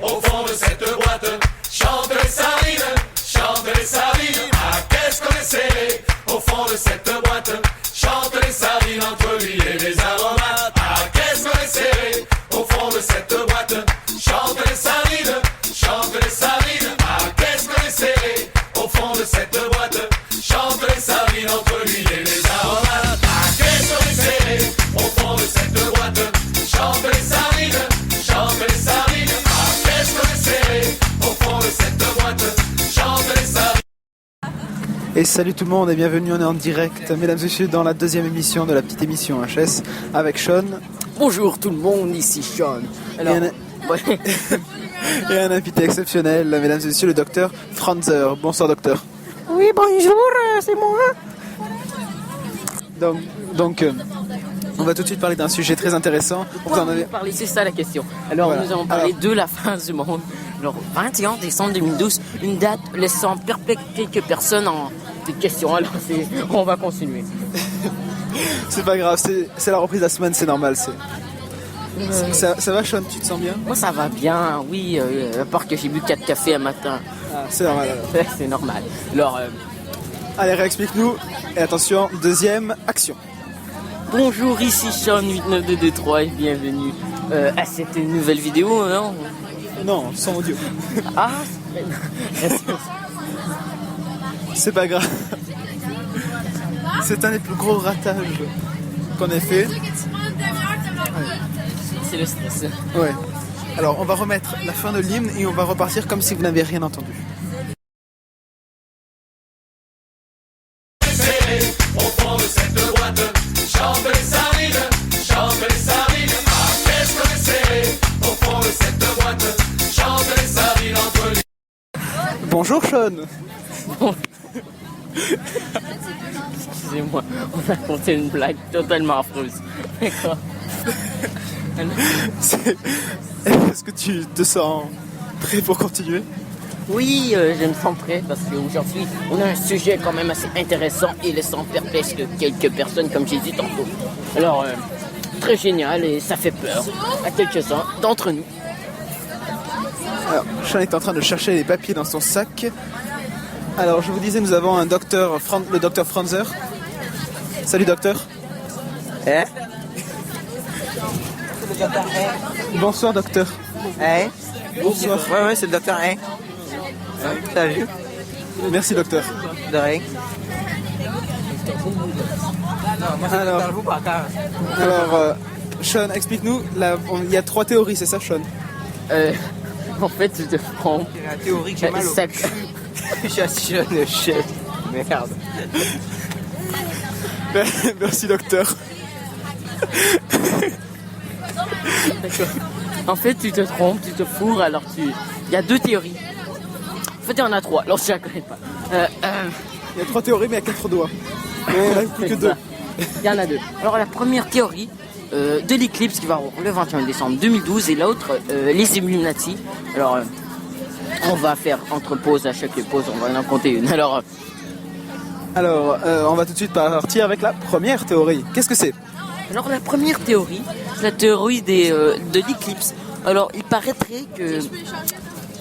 au fond de cette boîte. Chante les sardines, chante les sardines. Ah, qu'est-ce qu'on est serré au fond de cette boîte. Chante les sardines entre l'huile et les aromates. Ah, qu'est-ce qu'on est serré au fond de cette boîte. Chante les sardines, chante les sardines. Ah, qu'est-ce qu'on est serré au fond de cette boîte. Chante les sardines entre l'huile et les aromates. Ah, qu'est-ce qu'on est serré au fond de cette boîte. Chante les sardines, chante les sardines. Ah, qu'est-ce qu'on est serré au fond de cette boîte. Chante les sardines. Et salut tout le monde et bienvenue, on est en direct, mesdames et messieurs, dans la deuxième émission de la petite émission HS avec Sean. Bonjour tout le monde, ici Sean. Alors, Et un invité exceptionnel, mesdames et messieurs, le docteur Franzer. Bonsoir docteur. oui, bonjour, c'est moi. Donc, on va tout de suite parler d'un sujet très intéressant. Vous en avez... parler, c'est ça la question. Alors, Voilà. nous allons parler Alors- de la fin du monde. Alors, 21 décembre 2012, une date laissant perplexe quelques personnes en des questions. Alors, on va continuer. C'est pas grave, c'est la reprise de la semaine, c'est normal. Ça va Sean, tu te sens bien? Moi, ça va bien, oui, à part que j'ai bu 4 cafés un matin. C'est normal alors. C'est normal. Alors, Allez, réexplique-nous. Et attention, deuxième action. bonjour, ici Sean 89223 et bienvenue à cette nouvelle vidéo, non? Non, sans audio. Ah, C'est pas grave. C'est un des plus gros ratages qu'on ait fait. c'est le stress. Ouais. Alors, on va remettre la fin de l'hymne et on va repartir comme si vous n'avez rien entendu. Serré au fond de cette boîte. Chante les sardines, chante les sardines. Ah, qu'est-ce qu'on est serré au fond de cette boîte. Chante les sardines entre les... Bonjour Sean. Excusez-moi, on a raconté une blague totalement affreuse. D'accord. Est-ce que tu te sens prêt pour continuer? Oui, je me sens prêt parce qu'aujourd'hui, on a un sujet quand même assez intéressant et laissant perplexe quelques personnes, comme j'ai dit tantôt. Alors, très génial et ça fait peur à quelques-uns d'entre nous. Alors, Sean est en train de chercher les papiers dans son sac. Alors, je vous disais, nous avons le docteur Franzer. Salut docteur. Hein? Bonsoir docteur. Hein? Bonsoir. Ouais, c'est le docteur Hein. Salut. Merci docteur. De rien. Alors, Sean, explique-nous. Il y a 3 théories, c'est ça Sean? En fait, je te prends. C'est la théorie que j'ai mal au Ça- cul. J'assume le chef. Merde. Merci docteur. En fait, tu te trompes, tu te fourres, alors il y a 2 théories. En fait, il y en a 3, alors je la connais pas. Il y a 3 théories, mais il y a 4 doigts. Mais il n'y en a plus que 2. Il y en a 2. Alors, la première théorie de l'éclipse qui va avoir le 21 décembre 2012 et l'autre, les Illuminati. Alors, on va faire entre pauses, à chaque pause, on va en compter une. Alors, On va tout de suite partir avec la première théorie. Qu'est-ce que c'est? alors la première théorie, c'est la théorie de l'éclipse. Alors, il paraîtrait que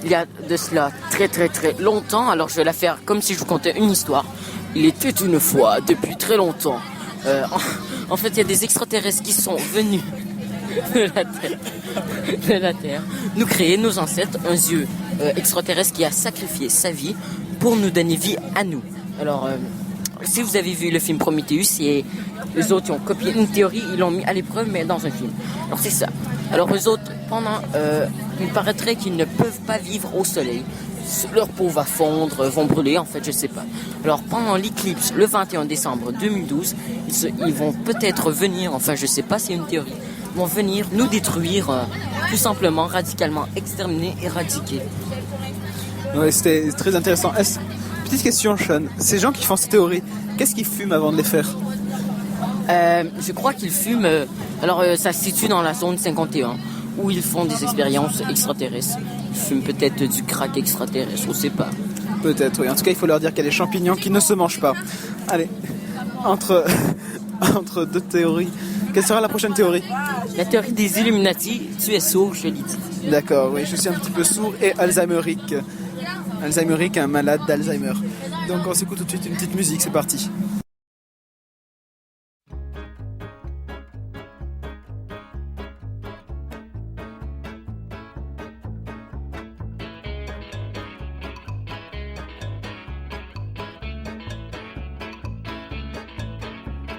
il y a de cela très très très longtemps, alors je vais la faire comme si je vous contais une histoire. Il était une fois, depuis très longtemps, en fait il y a des extraterrestres qui sont venus de la Terre, nous créer, nos ancêtres, un dieu extraterrestre qui a sacrifié sa vie pour nous donner vie à nous. Alors, si vous avez vu le film Prometheus, et les autres qui ont copié une théorie, ils l'ont mis à l'épreuve, mais dans un film. Alors c'est ça. Alors eux autres, il paraîtrait qu'ils ne peuvent pas vivre au soleil. Leur peau va fondre, vont brûler, en fait, je sais pas. Alors pendant l'éclipse, le 21 décembre 2012, ils vont peut-être venir, enfin je sais pas, c'est une théorie, vont venir nous détruire, tout simplement, radicalement, exterminer, éradiquer. Ouais, c'était très intéressant. Petite question, Sean. Ces gens qui font ces théories, qu'est-ce qu'ils fument avant de les faire? Je crois qu'ils fument. Ça se situe dans la zone 51 où ils font des expériences extraterrestres. Ils fument peut-être du crack extraterrestre, on sait pas. Peut-être, oui. En tout cas, il faut leur dire qu'il y a des champignons qui ne se mangent pas. Allez, entre 2 théories, Quelle sera la prochaine théorie? La théorie des Illuminati, tu es sourd, je l'ai dit. D'accord, oui, je suis un petit peu sourd et alzheimerique. Alzheimerique, un malade d'Alzheimer. Donc on s'écoute tout de suite une petite musique, c'est parti.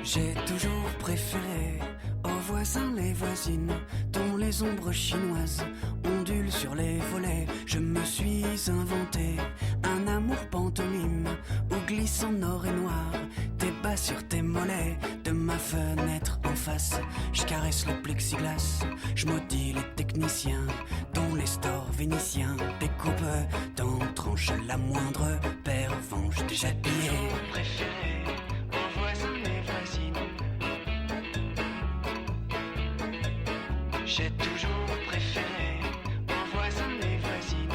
J'ai toujours préféré aux voisins les voisines dont les ombres chinoises ondulent sur les volets. Je me suis inventé un amour pantomime où glisse en or et noir tes bas sur tes mollets. De ma fenêtre en face, je caresse le plexiglas. Je maudis les techniciens dont les stores vénitiens découpent dans tranches la moindre pervenche déjà pillée. Préféré aux voisins les voisines. J'ai toujours préféré aux voisins les voisines.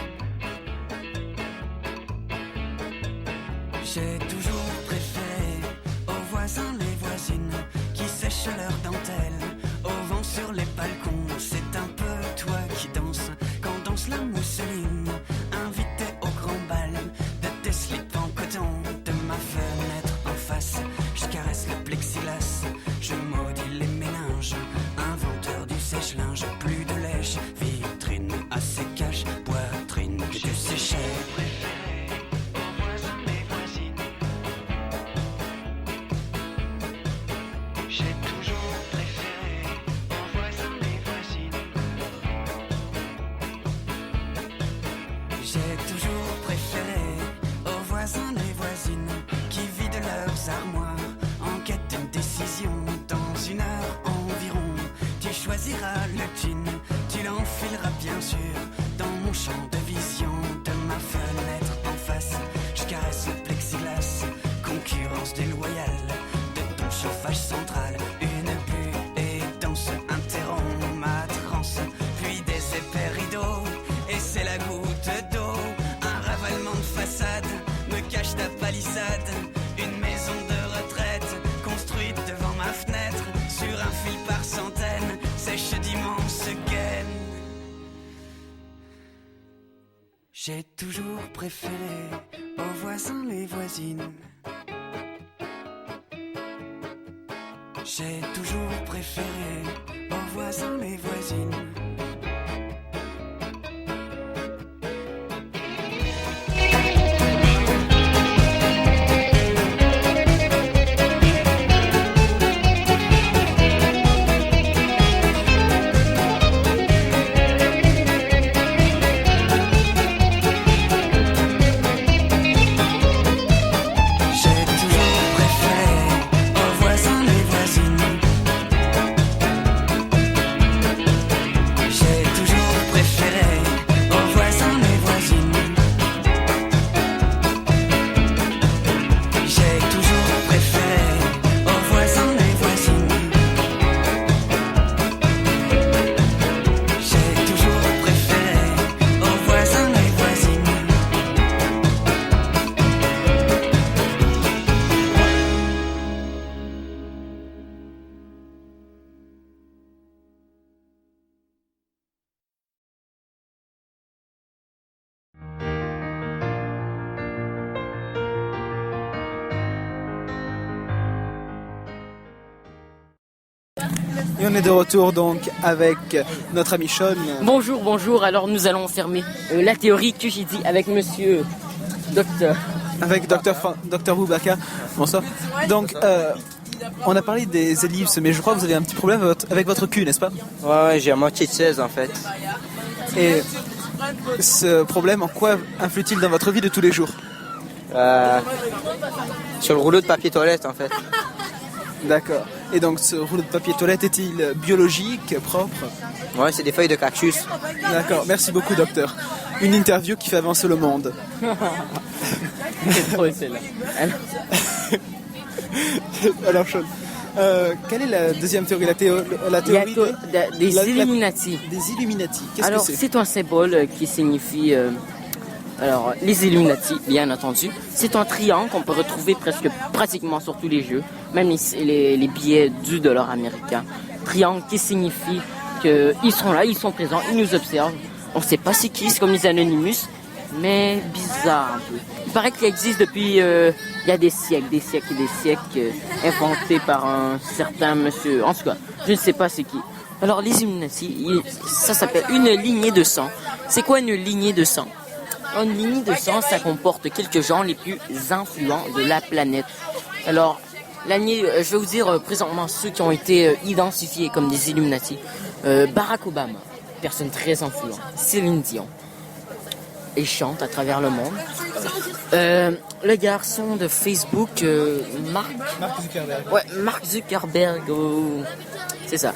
J'ai toujours préféré aux voisins les voisines qui sèchent leurs dentelles au vent sur les balcons. C'est un peu toi qui danse quand danse la mousseline. Invité au grand bal de tes slips en coton. De ma fenêtre en face, je caresse le plexiglas. Je maudis les méninges, inventeur du sèche-linge. Plus de lèche, vitrine à sécage, poitrine que tu séchais. J'ai toujours préféré aux voisins les voisines. J'ai toujours préféré aux voisins les voisines qui vident leurs armoires en quête d'une décision. Dans une heure environ, tu choisiras le jean, tu l'enfileras bien sûr dans mon champ de vision. De ma fenêtre en face, je caresse le plexiglas, concurrence déloyale de ton chauffage central. Une buée danse interrompt ma transe, puis des épais rideaux, et c'est la goutte d'eau. Un ravalement de façade me cache ta palissade. Une maison de retraite construite devant ma fenêtre, sur un fil par centaines, sèche d'immenses gaines. J'ai toujours préféré aux voisins les voisines. J'ai toujours préféré aux voisins les voisines. Et on est de retour donc avec notre ami Sean. Bonjour, bonjour. Alors nous allons fermer la théorie que j'ai dit avec monsieur docteur. Avec Dr Boubacar. Bonsoir. Donc, on a parlé des ellipses, mais je crois que vous avez un petit problème avec votre cul, n'est-ce pas? Ouais, j'ai à moitié de 16 en fait. Et ce problème, en quoi influe-t-il dans votre vie de tous les jours? Sur le rouleau de papier toilette en fait. D'accord. Et donc ce rouleau de papier toilette est-il biologique, propre? Ouais, c'est des feuilles de cactus. D'accord, merci beaucoup docteur. Une interview qui fait avancer le monde. C'est trop celle-là. Alors Sean, quelle est la deuxième théorie? La théorie des Illuminati. Des Illuminati. Qu'est-ce Alors que c'est? c'est un symbole qui signifie... alors, les Illuminati, bien entendu, c'est un triangle qu'on peut retrouver pratiquement sur tous les jeux, même les billets du dollar américain. triangle qui signifie qu'ils sont là, ils sont présents, ils nous observent. On ne sait pas c'est qui, c'est comme les Anonymous, mais bizarre un peu. Il paraît qu'il existe depuis il y a des siècles et des siècles, inventé par un certain monsieur. En tout cas, je ne sais pas c'est qui. Alors les Illuminati, ça s'appelle une lignée de sang. C'est quoi une lignée de sang? Une lignée de sang, ça comporte quelques gens les plus influents de la planète. Alors, je vais vous dire présentement ceux qui ont été identifiés comme des Illuminati. Barack Obama, personne très influente. Céline Dion, il chante à travers le monde. Le garçon de Facebook, Mark Zuckerberg. Ouais, Mark Zuckerberg, c'est ça.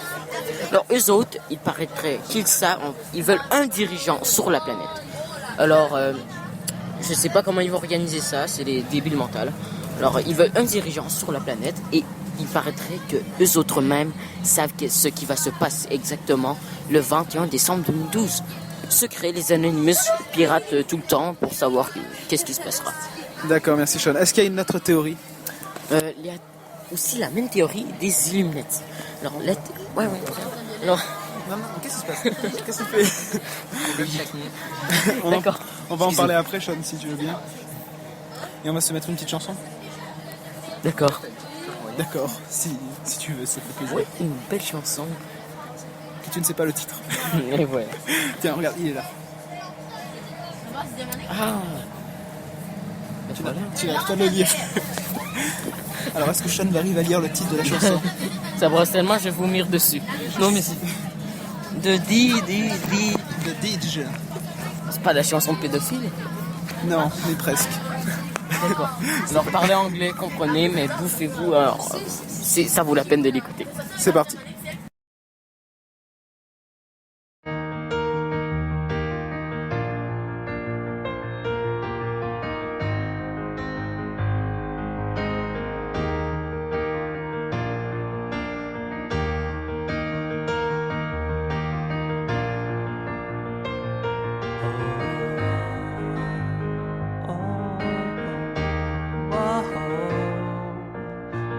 Alors, eux autres, il paraîtrait qu'ils savent, ils veulent un dirigeant sur la planète. Alors, je sais pas comment ils vont organiser ça, c'est des débiles mentales. Alors, ils veulent un dirigeant sur la planète et il paraîtrait que eux autres même savent ce qui va se passer exactement le 21 décembre 2012. Secret, les Anonymous piratent tout le temps pour savoir qu'est-ce qui se passera. D'accord, merci Sean. Est-ce qu'il y a une autre théorie? Il y a aussi la même théorie des Illuminati. Alors, ouais. Alors, Non, qu'est-ce qui se passe? Qu'est-ce que tu fais? d'accord. On va en parler après, Sean, si tu veux bien. Et on va se mettre une petite chanson. D'accord. D'accord, si tu veux, ça fait plaisir. Oui, une belle chanson. Que tu ne sais pas le titre. Et voilà. Tiens, regarde, il est là. Ah. Tu vas toi de le lire. Alors, est-ce que Sean va arriver à lire le titre de la chanson? Ça brosse tellement, je vais vomir dessus. Non, mais c'est... De The DJ. C'est pas la chanson pédophile? Non, mais presque. D'accord. Alors, parlez anglais, comprenez, mais bouffez-vous. Alors, ça vaut la peine de l'écouter. C'est parti.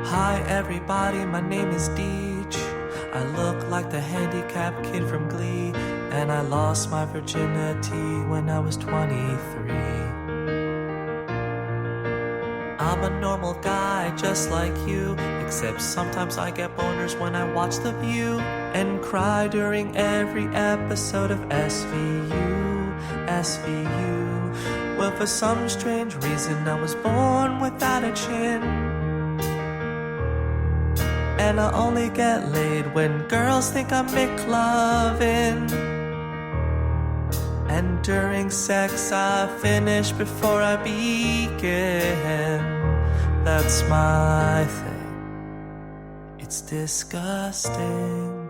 Hi everybody, my name is Deej. I look like the handicapped kid from Glee, and I lost my virginity when I was 23. I'm a normal guy just like you, except sometimes I get boners when I watch The View and cry during every episode of SVU. Well, for some strange reason I was born without a chin, and I only get laid when girls think I'm McLovin. And during sex I finish before I begin. That's my thing. It's disgusting.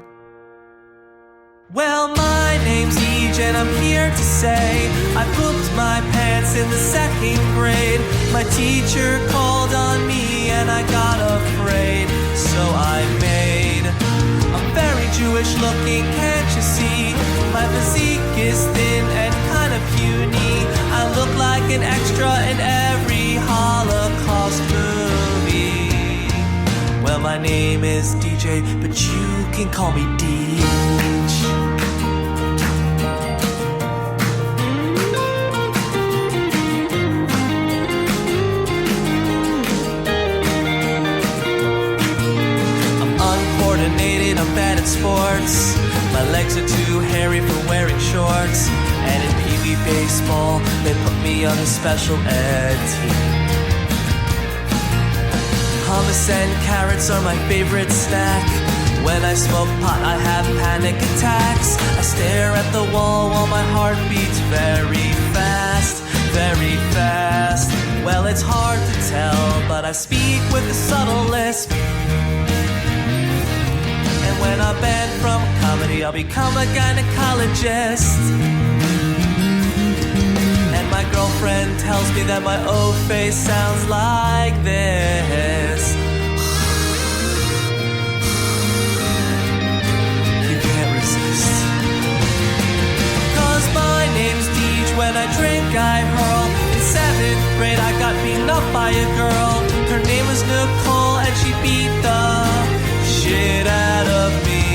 Well, my name's Deej and I'm here to say I pooped my pants in the second grade. My teacher called on me and I got afraid, so I made a very Jewish looking, can't you see? My physique is thin and kind of puny. I look like an extra in every Holocaust movie. Well, my name is DJ, but you can call me Deej. I'm bad at sports. My legs are too hairy for wearing shorts. And in Pee Wee baseball, they put me on a special ed team. Hummus and carrots are my favorite snack. When I smoke pot, I have panic attacks. I stare at the wall while my heart beats very fast, very fast. Well, it's hard to tell, but I speak with a subtle lisp. When I ban from comedy, I'll become a gynecologist. And my girlfriend tells me that my O face sounds like this. You can't resist. 'Cause my name's Deej, when I drink I hurl. In 7th grade I got beaten up by a girl. Her name was Nicole and she beat the shit out of me.